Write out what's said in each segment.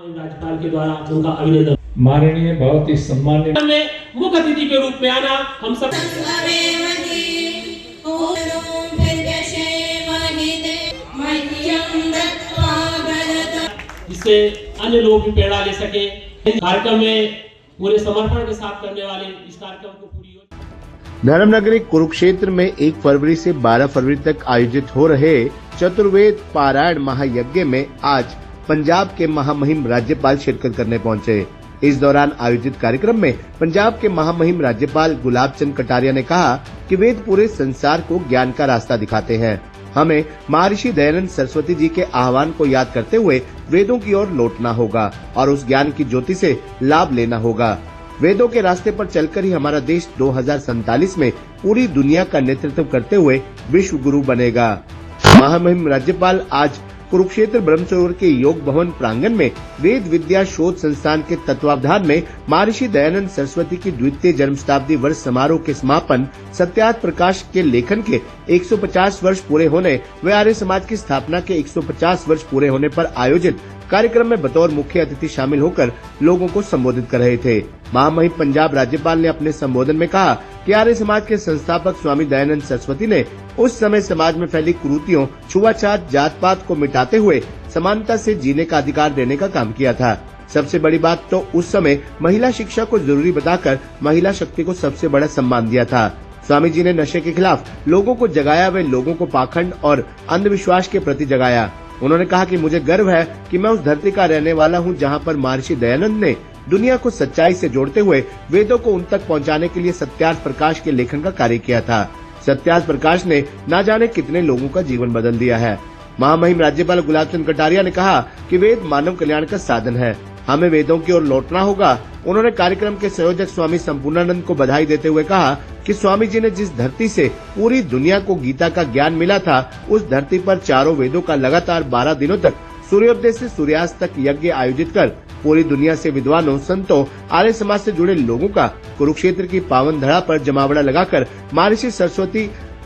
राज्यपाल के द्वारा उनका अभिनंदन। माननीय बहुत ही सम्मानित मुख्य अतिथि के रूप में आना हम सब जिससे अन्य लोग भी प्रेरणा ले सके। कार्यक्रम में पूरे समर्पण के साथ करने वाले इस कार्यक्रम को पूरी धर्मनगरी कुरुक्षेत्र में 1 फरवरी से 12 फरवरी तक आयोजित हो रहे चतुर्वेद पारायण महायज्ञ में आज पंजाब के महामहिम राज्यपाल शिरकत करने पहुंचे। इस दौरान आयोजित कार्यक्रम में पंजाब के महामहिम राज्यपाल गुलाब चंद कटारिया ने कहा कि वेद पूरे संसार को ज्ञान का रास्ता दिखाते हैं। हमें महर्षि दयानंद सरस्वती जी के आह्वान को याद करते हुए वेदों की ओर लौटना होगा और उस ज्ञान की ज्योति से लाभ लेना होगा। वेदों के रास्ते पर चलकर ही हमारा देश 2047 में पूरी दुनिया का नेतृत्व करते हुए विश्व गुरु बनेगा। महामहिम राज्यपाल आज कुरुक्षेत्र ब्रह्मसरोवर के योग भवन प्रांगण में वेद विद्या शोध संस्थान के तत्वावधान में महर्षि दयानंद सरस्वती की द्वितीय जन्म शताब्दी वर्ष समारोह के समापन सत्यार्थ प्रकाश के लेखन के 150 वर्ष पूरे होने व आर्य समाज की स्थापना के 150 वर्ष पूरे होने पर आयोजित कार्यक्रम में बतौर मुख्य अतिथि शामिल होकर लोगों को संबोधित कर रहे थे। महामहिम पंजाब राज्यपाल ने अपने संबोधन में कहा कि आर्य समाज के संस्थापक स्वामी दयानंद सरस्वती ने उस समय समाज में फैली कुरीतियों, छुआछूत, जात पात को मिटाते हुए समानता से जीने का अधिकार देने का काम किया था। सबसे बड़ी बात तो उस समय महिला शिक्षा को जरूरी बताकर महिला शक्ति को सबसे बड़ा सम्मान दिया था। स्वामी जी ने नशे के खिलाफ लोगों को जगाया व लोगों को पाखंड और अंधविश्वास के प्रति जगाया। उन्होंने कहा कि मुझे गर्व है कि मैं उस धरती का रहने वाला हूं जहां पर महर्षि दयानंद ने दुनिया को सच्चाई से जोड़ते हुए वेदों को उन तक पहुंचाने के लिए सत्यार्थ प्रकाश के लेखन का कार्य किया था। सत्यार्थ प्रकाश ने न जाने कितने लोगों का जीवन बदल दिया है। महामहिम राज्यपाल गुलाब चंद कटारिया ने कहा कि वेद मानव कल्याण का साधन है, हमें वेदों की ओर लौटना होगा। उन्होंने कार्यक्रम के संयोजक स्वामी संपूर्णानंद को बधाई देते हुए कहा कि स्वामी जी ने जिस धरती से पूरी दुनिया को गीता का ज्ञान मिला था, उस धरती पर चारों वेदों का लगातार 12 दिनों तक सूर्योदय से सूर्यास्त तक यज्ञ आयोजित कर पूरी दुनिया से विद्वानों, संतों, आर्य समाज से जुड़े लोगों का कुरुक्षेत्र की पावन धरा पर जमावड़ा लगाकर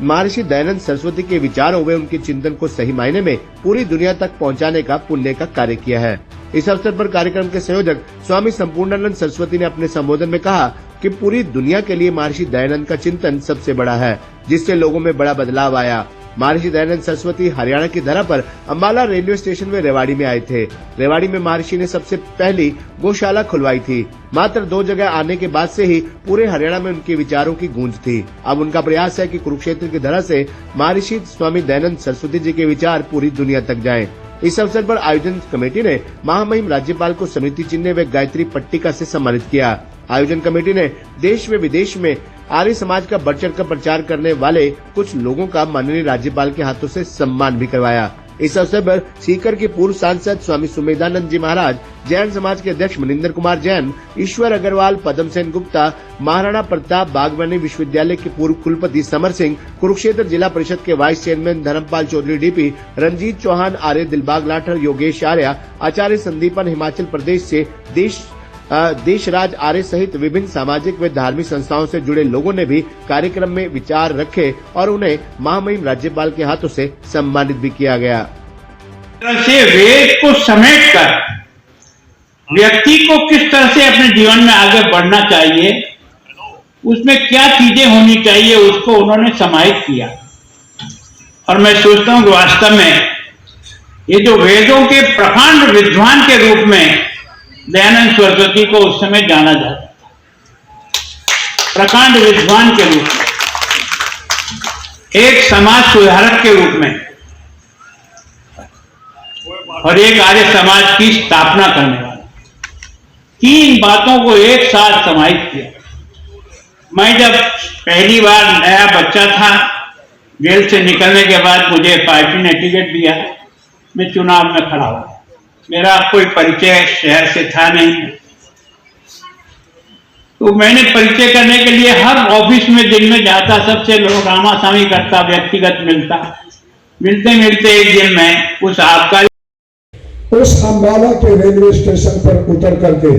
महर्षि दयानंद सरस्वती के विचारों व उनके चिंतन को सही मायने में पूरी दुनिया तक पहुंचाने का पुण्य का कार्य किया है। इस अवसर पर कार्यक्रम के संयोजक स्वामी संपूर्णानंद सरस्वती ने अपने संबोधन में कहा कि पूरी दुनिया के लिए महर्षि दयानंद का चिंतन सबसे बड़ा है, जिससे लोगों में बड़ा बदलाव आया। महर्षि दयानंद सरस्वती हरियाणा की धरा पर अम्बाला रेलवे स्टेशन में रेवाड़ी में आए थे। रेवाड़ी में महर्षि ने सबसे पहली गौशाला खुलवाई थी। मात्र 2 जगह आने के बाद से ही पूरे हरियाणा में उनके विचारों की गूंज थी। अब उनका प्रयास है कि कुरुक्षेत्र की धरा से महर्षि स्वामी दयानंद सरस्वती जी के विचार पूरी दुनिया तक जाएं। इस अवसर पर आयोजन कमेटी ने महामहिम राज्यपाल को स्मृति चिन्ह व गायत्री पट्टिका से सम्मानित किया। आयोजन कमेटी ने देश व विदेश में आर्य समाज का बढ़ चढ़ कर प्रचार करने वाले कुछ लोगों का माननीय राज्यपाल के हाथों से सम्मान भी करवाया। इस अवसर पर सीकर के पूर्व सांसद स्वामी सुमेधानंद जी महाराज, जैन समाज के अध्यक्ष मनिंदर कुमार जैन, ईश्वर अग्रवाल, पद्म सेन गुप्ता, महाराणा प्रताप बागवानी विश्वविद्यालय के पूर्व कुलपति समर सिंह, कुरुक्षेत्र जिला परिषद के vice chairman Dharmpal Chaudhary DP, Ranjit Chauhan, Arya Dilbag Lathar, Yogesh Arya, Acharya Sandipan, Himachal Pradesh से देशराज आर्य सहित विभिन्न सामाजिक व धार्मिक संस्थाओं से जुड़े लोगों ने भी कार्यक्रम में विचार रखे और उन्हें महामहिम राज्यपाल के हाथों से सम्मानित भी किया गया। से वेद को समेटकर व्यक्ति को किस तरह से अपने जीवन में आगे बढ़ना चाहिए, उसमें क्या चीजें होनी चाहिए, उसको उन्होंने समाहित किया। और मैं सोचता हूँ कि वास्तव में ये जो वेदों के प्रकांड विद्वान के रूप में दयानंद सरस्वती को उस समय जाना जाता था, प्रकांड विद्वान के रूप में, एक समाज सुधारक के रूप में और एक आर्य समाज की स्थापना करने वाला, 3 बातों को एक साथ समाहित किया। मैं जब पहली बार नया बच्चा था, जेल से निकलने के बाद मुझे पार्टी ने टिकट दिया, मैं चुनाव में खड़ा हुआ। मेरा कोई परिचय शहर से था नहीं, तो मैंने परिचय करने के लिए हर ऑफिस में दिन में जाता, सबसे लोग आमासामी करता, व्यक्तिगत मिलता। मिलते मिलते एक दिन मैं उस अम्बाला के रेलवे स्टेशन पर उतर करके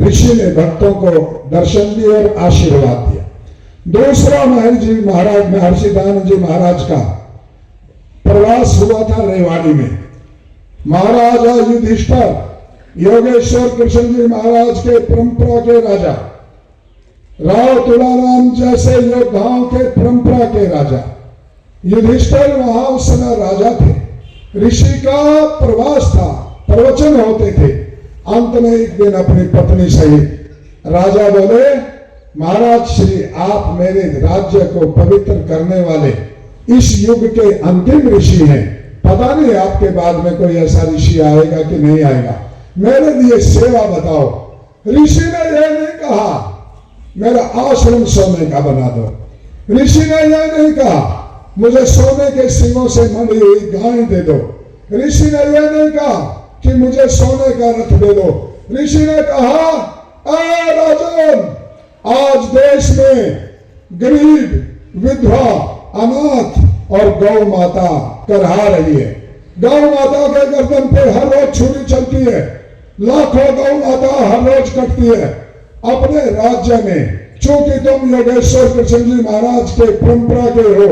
ऋषि ने भक्तों को दर्शन दिए और आशीर्वाद दिया। दूसरा महर्षि दयानंद जी महाराज का प्रवास हुआ था रेवाड़ी में। महाराजा युधिष्ठिर योगेश्वर कृष्ण जी महाराज के परंपरा के राजा, राव तुलाराम जैसे योद्धाओं के परंपरा के राजा, युधिष्ठिर वहां उस समय राजा थे। ऋषि का प्रवास था, प्रवचन होते थे। अंत में एक दिन अपनी पत्नी सहित राजा बोले, महाराज श्री, आप मेरे राज्य को पवित्र करने वाले इस युग के अंतिम ऋषि हैं। पता नहीं आपके बाद में कोई ऐसा ऋषि आएगा कि नहीं आएगा, मेरे लिए सेवा बताओ। ऋषि ने यह नहीं कहा मेरा आश्रम सोने का बना दो, ऋषि ने यह नहीं कहा मुझे सोने के सिंगों से मंडी हुई गाय दे दो, ऋषि ने यह नहीं कहा कि मुझे सोने का रथ दे दो। ऋषि ने कहा, राजन, आज देश में गरीब, विधवा, अनाथ और गौ माता करहा रही है। गौ माता के गर्दन पे हर रोज छुरी चलती है, लाखों गौ माता हर रोज कटती है। अपने राज्य में चूंकि तुम योगेश्वर कृष्ण जी महाराज के परंपरा के हो,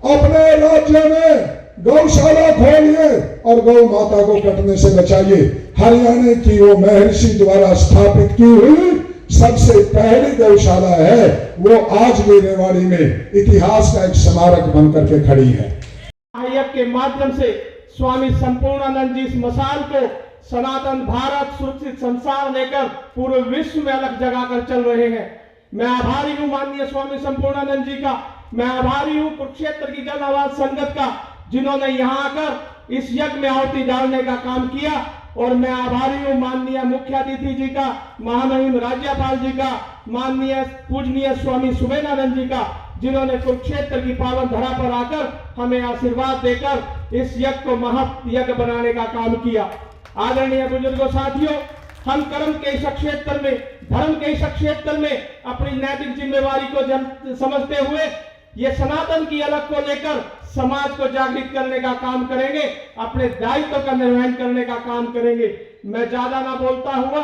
अपने राज्य में गौशाला खोलिए और गौ माता को कटने से बचाइए। हरियाणा की वो महर्षि द्वारा स्थापित की हुई सबसे पहली गौशाला है, वो आज भी रेवाड़ी में इतिहास का एक स्मारक बनकर के खड़ी है। सहायक के माध्यम से स्वामी संपूर्णानंद जी इस मसाल को सनातन भारत सुरक्षित संसार लेकर पूरे विश्व में अलग जगा कर चल रहे हैं। मैं आभारी हूँ माननीय स्वामी संपूर्णानंद जी का, मैं आभारी हूँ कुरुक्षेत्र की जन आवाज संगत का, जिन्होंने यहाँ आकर इस यज्ञ में आहुति डालने का काम किया। और मैं आभारी हूँ माननीय मुख्य अतिथि जी का, महामहिम राज्यपाल जी का, माननीय पूजनीय स्वामी सुमेनानंद जी का, जिन्होंने कुरुक्षेत्र की पावन धरा पर आकर हमें आशीर्वाद देकर इस यज्ञ को महायज्ञ बनाने का काम किया। आदरणीय बुजुर्गों, साथियों, हम कर्म के इस क्षेत्र में, धर्म के इस क्षेत्र में अपनी नैतिक जिम्मेवारी को समझते हुए ये सनातन की अलग को लेकर समाज को जागृत करने का काम करेंगे, अपने दायित्व का निर्वहन करने का काम करेंगे। मैं ज्यादा ना बोलता हुआ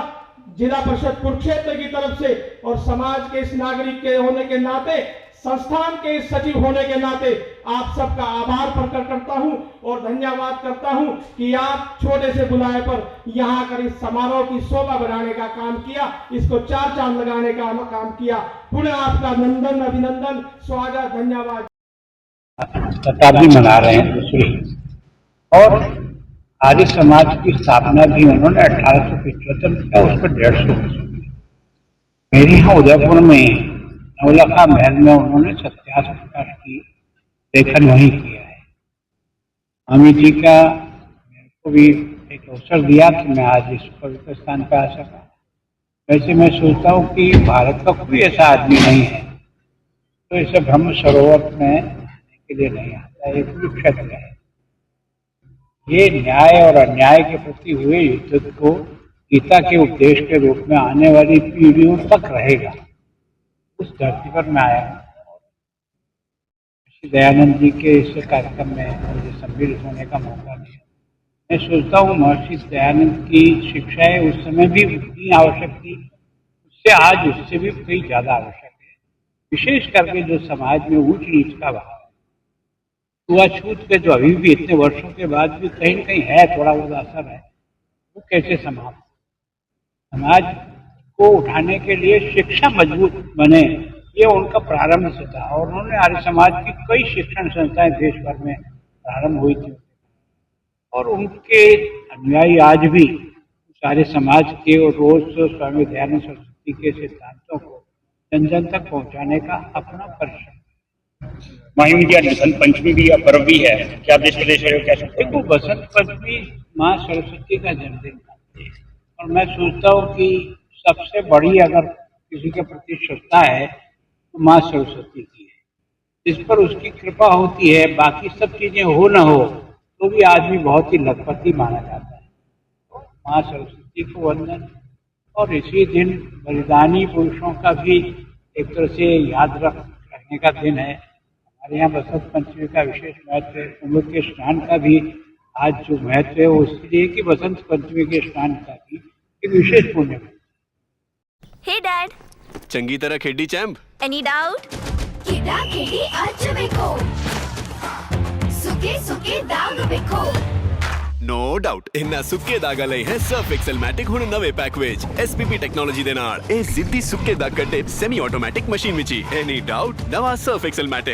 जिला परिषद कुरुक्षेत्र की तरफ से और समाज के इस नागरिक के होने के नाते, संस्थान के सचिव होने के नाते आप सबका आभार प्रकट करता हूं और धन्यवाद करता हूं कि आप छोटे से बुलाए पर यहां कर इस समारोह की शोभा बढ़ाने का काम किया, इसको चार चांद लगाने का काम किया। पुनः आपका नंदन, अभिनंदन, स्वागत, धन्यवाद। शताब्दी मना रहे हैं दूसरी, और आर्य समाज की स्थापना भी उन्होंने 1875 में किया, उस पर 150 वर्ष। मेरे यहाँ उदयपुर में नवलखा महल में उन्होंने 87 प्रकाश की लेखन वहीं किया है। अमित जी का मेरे को भी एक अवसर दिया कि मैं आज इस पवित्र स्थान पर आ सका। वैसे मैं सोचता हूँ कि भारत का कोई ऐसा आदमी नहीं है तो इसे ब्रह्म सरोवर में आने के लिए नहीं आता। एक कुरुक्षेत्र है, ये न्याय और अन्याय के प्रति हुए युद्ध को गीता के उपदेश के रूप में आने वाली पीढ़ियों तक रहेगा। उस धरती पर मैं आया हूँ। श्री दयानंद जी के इस कार्यक्रम में मुझे सम्मिलित होने का मौका दिया। मैं सोचता हूँ महर्षि दयानंद की शिक्षाएं उस समय भी उतनी आवश्यक थी, उससे आज उससे भी कई ज्यादा आवश्यक है। विशेष करके जो समाज में ऊंच नीच का भाव, छूआछूत के जो अभी भी इतने वर्षों के बाद भी कहीं न कहीं है, थोड़ा बहुत असर है, वो कैसे समाप्त। समाज को उठाने के लिए शिक्षा मजबूत बने, ये उनका प्रारंभ से था। और उन्होंने आर्य समाज की कई शिक्षण संस्थाएं देश भर में प्रारंभ हुई थी और उनके अनुयायी आज भी सारे समाज के और रोज स्वामी दयानंद सरस्वती के सिद्धांतों को जन जन तक पहुंचाने का अपना परिश्रम। महिम जी, बसंत पंचमी भी पर्व भी है, क्या देश प्रदेश है, क्या सकते देखो, बसंत पंचमी माँ सरस्वती का जन्मदिन है और मैं सोचता हूँ कि सबसे बड़ी अगर किसी के प्रति श्रद्धा है तो माँ सरस्वती की है। इस पर उसकी कृपा होती है, बाकी सब चीजें हो न हो तो भी आदमी बहुत ही लखपति माना जाता है। तो माँ सरस्वती को वंदन। और इसी दिन बलिदानी पुरुषों का भी एक तरह से याद रखने का दिन है। हमारे यहाँ बसंत पंचमी का विशेष महत्व है। कुंभ के स्नान का भी आज जो महत्व है वो इसलिए कि बसंत पंचमी के स्नान का भी एक विशेष पुण्य है। Hey Dad. चंगी तरह खेडी चैंप। Any doubt? किडा खेडी आज बेको सुके सुके दाग बेको नो डाउट इन्ना सुक्के दागा ਲਈ ਹੈ ਸਰਫ ਐਕਸਲ ਮੈਟਿਕ ਹੁਣ ਨਵੇਂ ਪੈਕ ਵਿੱਚ SPP ਟੈਕਨੋਲੋਜੀ ਦੇ ਨਾਲ ਇਹ ਜ਼ਿੱਦੀ ਸੁੱਕੇ ਦਾਗ ਕੱਢੇ ਸੈਮੀ ਆਟੋਮੈਟਿਕ ਮਸ਼ੀਨ ਵਿੱਚ ਹੀ ਐਨੀ ਡਾਊਟ ਨਵਾਂ ਸਰਫ ਐਕਸਲ ਮੈਟਿਕ